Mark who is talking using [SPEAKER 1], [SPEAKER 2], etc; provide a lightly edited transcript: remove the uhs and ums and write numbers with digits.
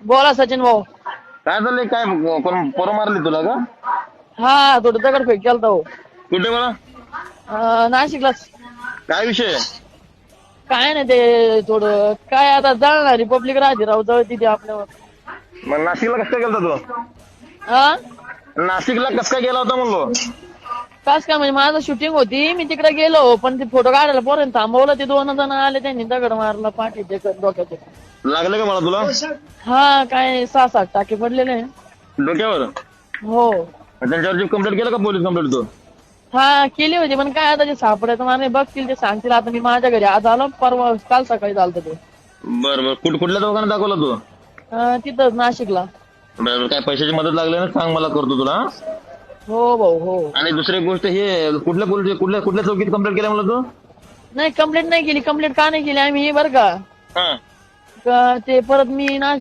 [SPEAKER 1] बोला सचिन भाऊ.
[SPEAKER 2] काय झालंय? काय पोरं मारली तुला का?
[SPEAKER 1] हा थोडं दगडफेक केलता हो.
[SPEAKER 2] कुठे मला?
[SPEAKER 1] नाशिकलाच.
[SPEAKER 2] काय विषय?
[SPEAKER 1] काय नाही ते थोडं काय आता जळणार रिपब्लिक राहते राव जळती ते आपल्यावर.
[SPEAKER 2] मग नाशिकला कसं काय गेला तू?
[SPEAKER 1] हा
[SPEAKER 2] नाशिकला कसं काय गेला होता म्हणलो?
[SPEAKER 1] कास काय म्हणजे माझं शूटिंग होती मी तिकडे गेलो पण ते फोटो काढायला पोरांनी थांबवलं ते 2 जण आले त्यांनी दगड मारला पाठीचे डोक्याचे.
[SPEAKER 2] लागलं का मला तुला?
[SPEAKER 1] हा काय 6-7 टाके पडलेले.
[SPEAKER 2] डोक्यावर?
[SPEAKER 1] हो.
[SPEAKER 2] त्यांच्यावरची कंप्लेंट केलं का पोलीस कंप्लेंट तू?
[SPEAKER 1] हा केली होती पण काय आता ते सापडायचं मला बघतील ते सांगतील. आता मी माझ्या घरी आज आलो परवा काल सकाळी झालं ते.
[SPEAKER 2] बरं बरं. कुठल्या दवाखान्यात दाखवला तू?
[SPEAKER 1] तिथंच नाशिकला.
[SPEAKER 2] बरं, काय पैशाची मदत लागली ना सांग, मला करतो तुला.
[SPEAKER 1] हो भाऊ हो.
[SPEAKER 2] आणि दुसरी एक गोष्ट, हे कुठल्या चौकीत कंप्लेंट केल्या मला तू?
[SPEAKER 1] नाही कंप्लेंट नाही केली. कंप्लेंट का नाही केली आम्ही बरं का?
[SPEAKER 2] हा.
[SPEAKER 1] ते परत मी ना